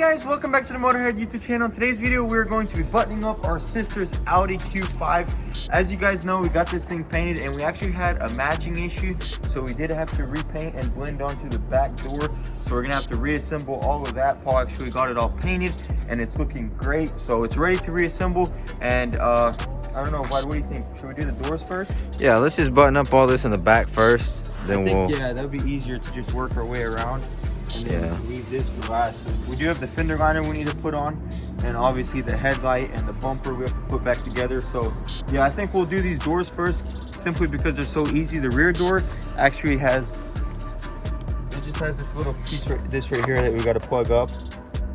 guys, welcome back to the Motorhead YouTube channel. In today's video, we're going to be buttoning up our sister's Audi Q5. As you guys know, we got this thing painted and we actually had a matching issue. So we did have to repaint and blend onto the back door. So we're gonna have to reassemble all of that. Paul actually got it all painted and it's looking great. So it's ready to reassemble. And I don't know, Vlad, what do you think? Should we do the doors first? Yeah, let's just button up all this in the back first. Then yeah, that would be easier to just work our way around. And then leave this for last. We do have the fender liner we need to put on, and obviously the headlight and the bumper we have to put back together. So yeah, I think we'll do these doors first, simply because they're so easy. The rear door actually has, it just has this little piece right here that we got to plug up,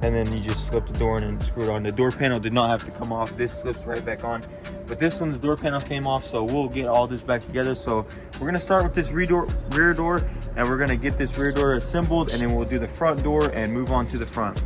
and then you just slip the door in and screw it on. The door panel did not have to come off. This slips right back on. But this one, the door panel came off, so we'll get all this back together. So we're gonna start with this rear door, and we're gonna get this rear door assembled, and then we'll do the front door and move on to the front.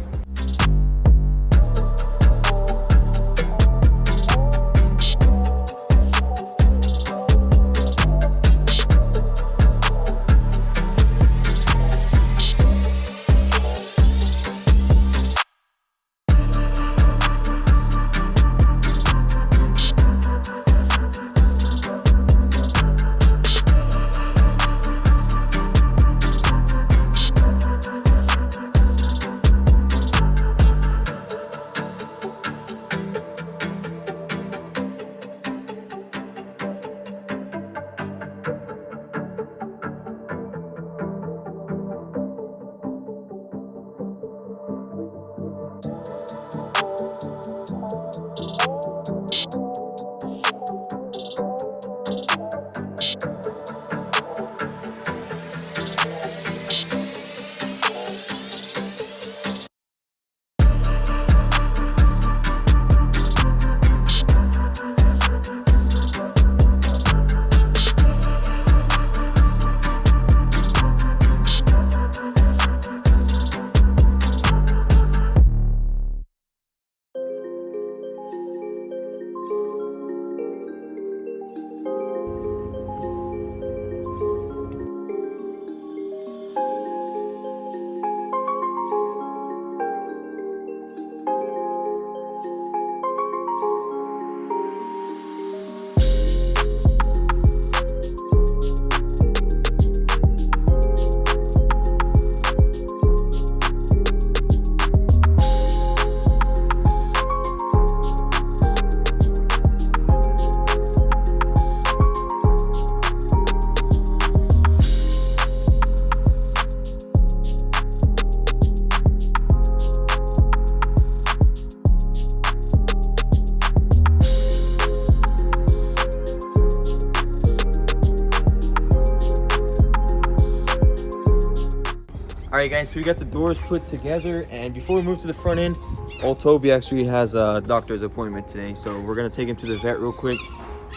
Alright guys, so we got the doors put together, and before we move to the front end, old Toby actually has a doctor's appointment today, so we're going to take him to the vet real quick,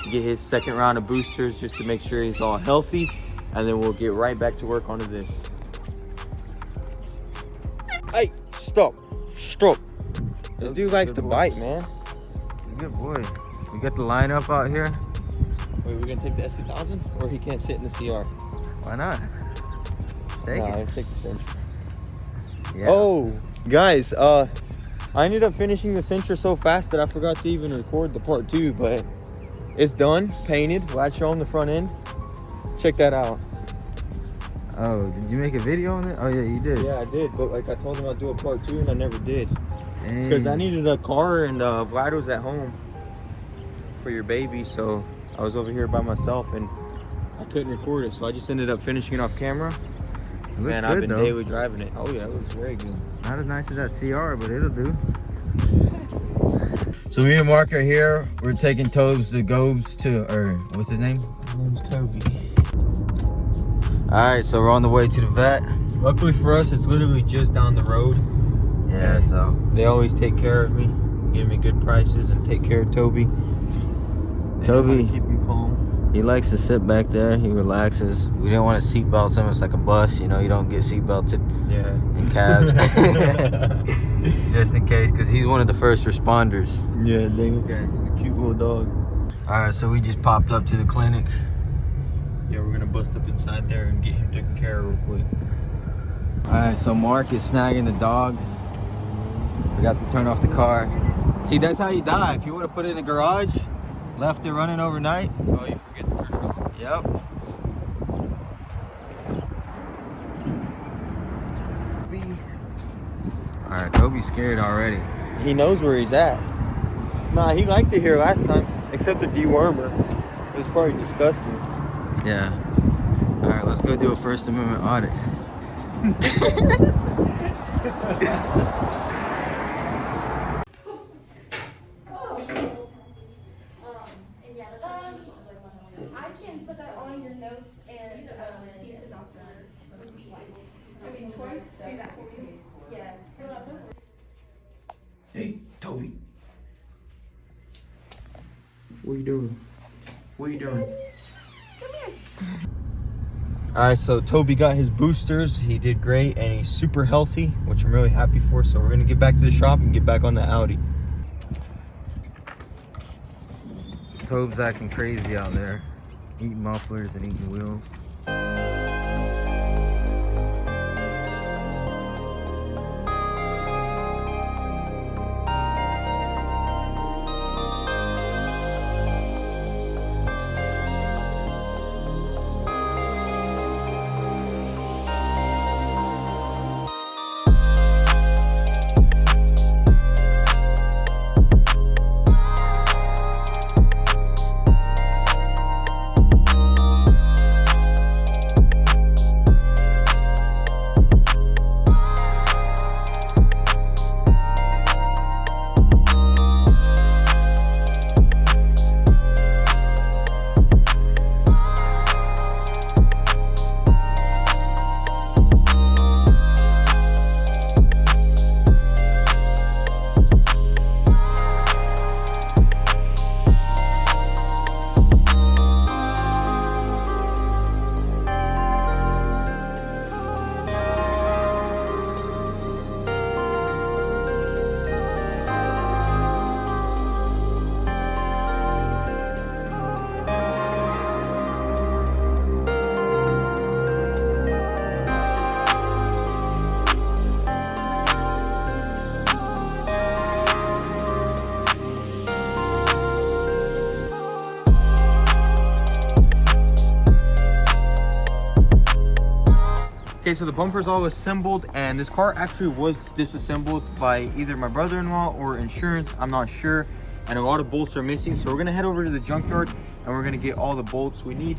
get his second round of boosters just to make sure he's all healthy, and then we'll get right back to work onto this. Hey, stop. This dude likes to bite, man. He's a good boy. We got the lineup out here. Wait, we're going to take the S2000, or he can't sit in the CR? Why not? Let's take the Sentra. Yeah. Oh, guys, I ended up finishing the Sentra so fast that I forgot to even record the part 2, but it's done, painted. Latch on the front end. Check that out. Oh, did you make a video on it? Oh yeah, you did. Yeah, I did, but like I told him I'd do a part 2 and I never did. Because I needed a car, and Vlad was at home for your baby, so I was over here by myself and I couldn't record it, so I just ended up finishing it off camera. It looks and good, I've been though. daily driving it. Oh yeah, it looks very good. Not as nice as that CR, but it'll do. So me and Mark are here. We're taking Tobes the Gobes to, or what's his name? His name's Toby. All right, so we're on the way to the vet. Luckily for us, it's literally just down the road. Yeah, so they always take care of me, give me good prices, and take care of Toby. Toby, keep him calm. He likes to sit back there. He relaxes. We didn't want to seatbelt him. It's like a bus, you know. You don't get seatbelted in cabs. Just in case, because he's one of the first responders. Yeah, dang, okay. A cute little dog. All right, so we just popped up to the clinic. Yeah, we're gonna bust up inside there and get him taken care of real quick. All right, so Mark is snagging the dog. Forgot to turn off the car. See, that's how you die. If you would have put it in the garage, left it running overnight. Oh, you forget to turn it off. Yep. Alright, Toby's scared already. He knows where he's at. Nah, he liked it here last time, except the dewormer. It was probably disgusting. Yeah. Alright, let's go do a First Amendment audit. I can put that on your notes and see if the doctor would be twice do that for you. Yeah. Hey, Toby. What are you doing? What are you doing? Come here. Alright, so Toby got his boosters. He did great and he's super healthy, which I'm really happy for. So we're gonna get back to the shop and get back on the Audi. Toby's acting crazy out there, eating mufflers and eating wheels. Okay, so the bumper's all assembled, and this car actually was disassembled by either my brother-in-law or insurance. I'm not sure, and a lot of bolts are missing. So we're gonna head over to the junkyard and we're gonna get all the bolts we need.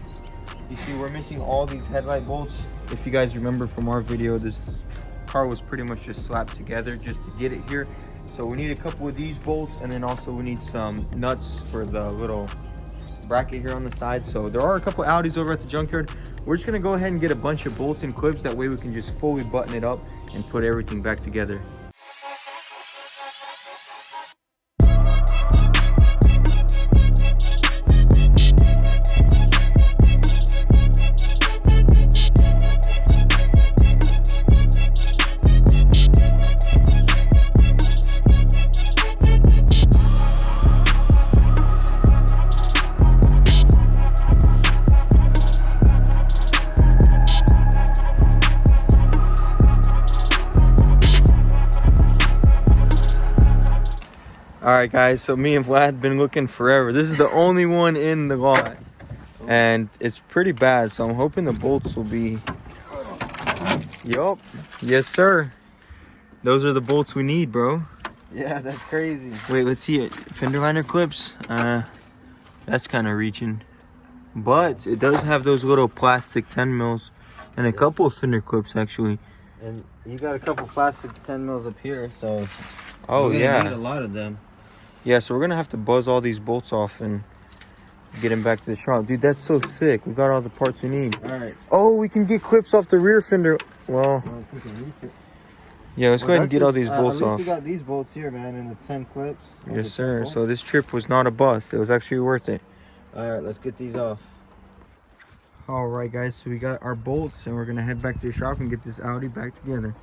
You see, we're missing all these headlight bolts. If you guys remember from our video, this car was pretty much just slapped together just to get it here. So we need a couple of these bolts, and then also we need some nuts for the little bracket here on the side. So there are a couple Audis over at the junkyard. We're just gonna go ahead and get a bunch of bolts and clips. That way we can just fully button it up and put everything back together. All right, guys, so me and Vlad been looking forever. This is the only one in the lot, and it's pretty bad. So I'm hoping the bolts will be. Yup, yes, sir. Those are the bolts we need, bro. Yeah, that's crazy. Wait, let's see it. Fender liner clips. That's kind of reaching, but it does have those little plastic 10 mils and a couple of fender clips actually. And you got a couple plastic 10 mils up here, so. Oh we're gonna yeah. need a lot of them. Yeah, so we're gonna have to buzz all these bolts off and get them back to the shop. Dude, that's so sick. We got all the parts we need. All right. Oh, we can get clips off the rear fender. Well, yeah, let's go ahead and get all these bolts at least off. we got these bolts here, man, and the 10 clips. Yes, sir. So this trip was not a bust. It was actually worth it. All right, let's get these off. All right, guys. So we got our bolts, and we're gonna head back to the shop and get this Audi back together.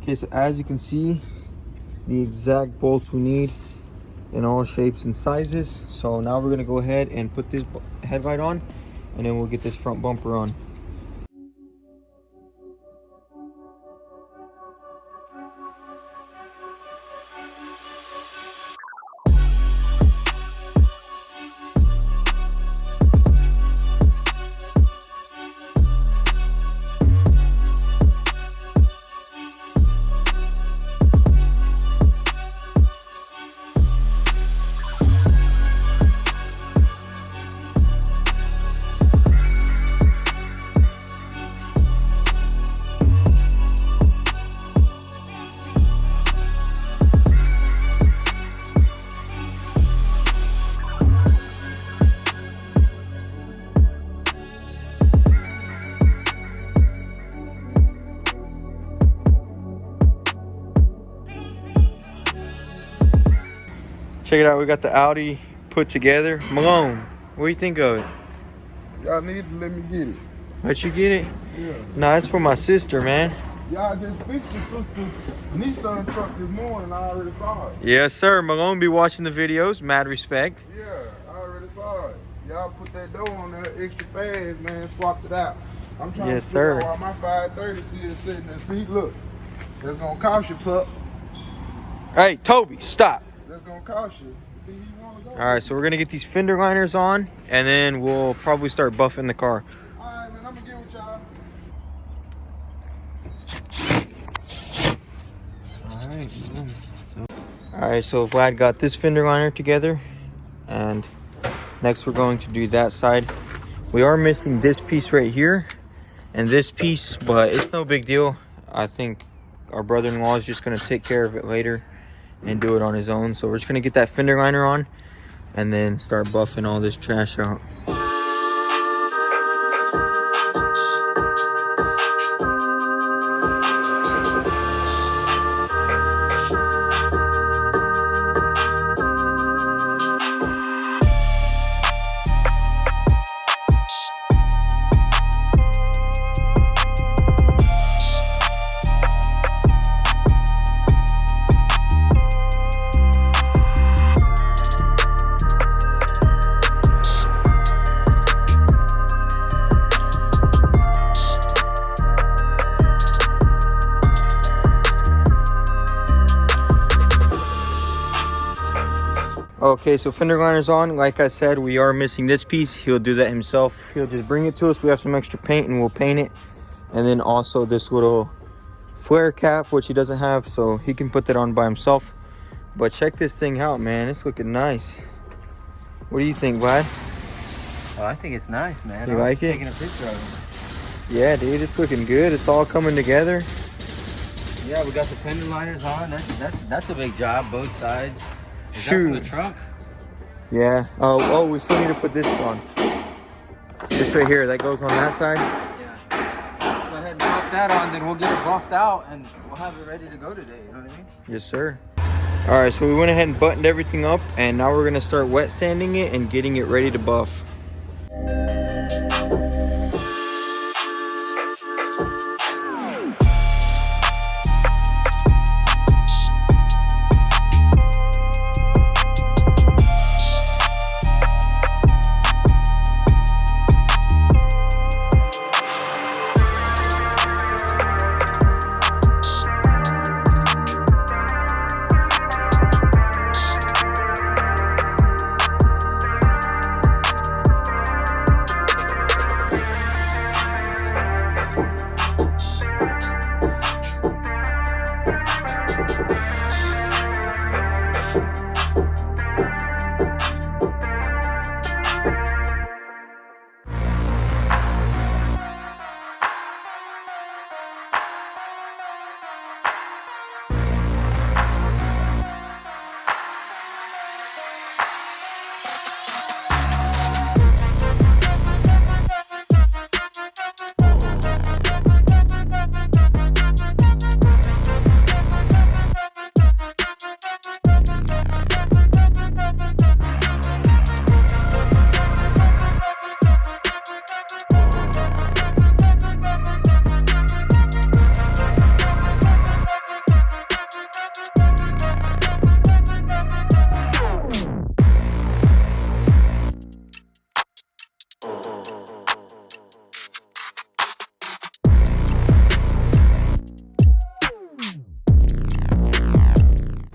Okay, so as you can see, the exact bolts we need in all shapes and sizes. So now we're gonna go ahead and put this headlight on, and then we'll get this front bumper on. Check it out. We got the Audi put together. Malone, what do you think of it? Y'all need to let me get it. Let you get it? Yeah. Nah, it's for my sister, man. Y'all just fixed your sister's Nissan truck this morning. I already saw it. Yes, sir. Malone be watching the videos. Mad respect. Yeah, I already saw it. Y'all put that door on there extra fast, man. Swapped it out. I'm trying Yes, to figure sir. out why my 530 still sitting there. See, look. That's gonna cost you, pup. Hey, Toby, stop. That's gonna cost you. See, you wanna go? All right, so we're going to get these fender liners on, and then we'll probably start buffing the car. All right, man. I'm gonna get with y'all. All right, so Vlad got this fender liner together, and next we're going to do that side. We are missing this piece right here and this piece, but it's no big deal. I think our brother-in-law is just going to take care of it later and do it on his own. So we're just going to get that fender liner on and then start buffing all this trash out. Okay, so fender liner's on. Like I said, we are missing this piece. He'll do that himself. He'll just bring it to us. We have some extra paint and we'll paint it. And then also this little flare cap, which he doesn't have, so he can put that on by himself. But check this thing out, man. It's looking nice. What do you think, Vlad? Oh, I think it's nice, man. You like it? Taking a picture of Yeah, dude, it's looking good. It's all coming together. it. Yeah, we got the fender liners on. That's a big job, both sides. Is that Shoot. for the trunk? Yeah. Oh, we still need to put this on. This right here, that goes on that side. Yeah. Let's go ahead and pop that on, then we'll get it buffed out and we'll have it ready to go today. You know what I mean? Yes, sir. All right, so we went ahead and buttoned everything up, and now we're gonna start wet sanding it and getting it ready to buff.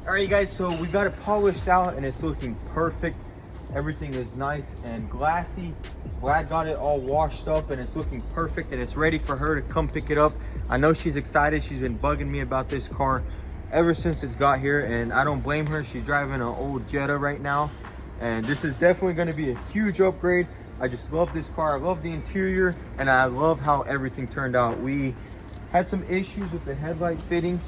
All right, you guys, so we got it polished out and it's looking perfect. Everything is nice and glassy. Vlad got it all washed up and it's looking perfect, and it's ready for her to come pick it up. I know she's excited. She's been bugging me about this car ever since it's got here, and I don't blame her. She's driving an old Jetta right now, and this is definitely going to be a huge upgrade. I just love this car. I love the interior, and I love how everything turned out. We had some issues with the headlight fitting,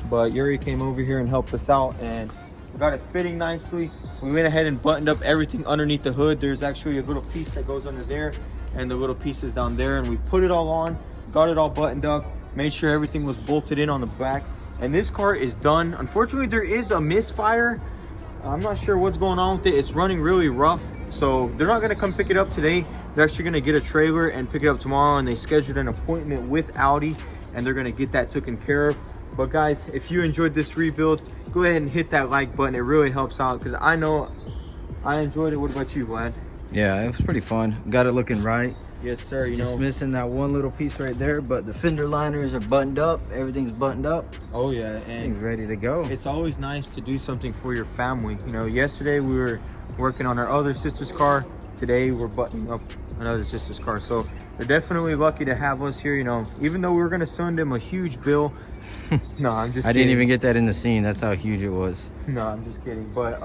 but Yuri came over here and helped us out, and we got it fitting nicely. We went ahead and buttoned up everything underneath the hood. There's actually a little piece that goes under there and the little pieces down there, and we put it all on, got it all buttoned up, made sure everything was bolted in on the back, and this car is done. Unfortunately, there is a misfire. I'm not sure what's going on with it. It's running really rough, so they're not gonna come pick it up today. They're actually gonna get a trailer and pick it up tomorrow, and they scheduled an appointment with Audi, and they're gonna get that taken care of. But guys, if you enjoyed this rebuild, go ahead and hit that like button. It really helps out, because I know I enjoyed it. What about you, Vlad? Yeah, it was pretty fun. Got it looking right. Yes, sir. You Just know, missing that one little piece right there, but the fender liners are buttoned up. Everything's buttoned up. oh yeah, Everything's and ready to go. it's always nice to do something for your family. You know, yesterday we were working on our other sister's car. Today we're buttoning up another sister's car. So they're definitely lucky to have us here. You know, even though we were gonna send them a huge bill. No, I'm just I kidding. didn't even get that in the scene. That's how huge it was. No, I'm just kidding. But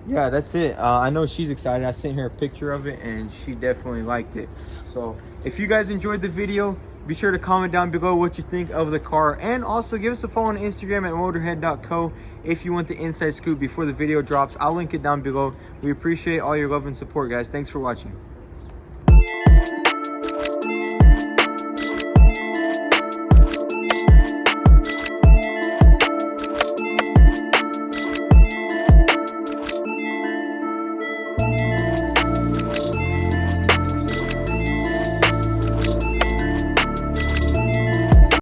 yeah, that's it. I know she's excited. I sent her a picture of it, and she definitely liked it. So if you guys enjoyed the video, be sure to comment down below what you think of the car, and also give us a follow on Instagram at motorhead.co if you want the inside scoop before the video drops. I'll link it down below. We appreciate all your love and support, guys. Thanks for watching.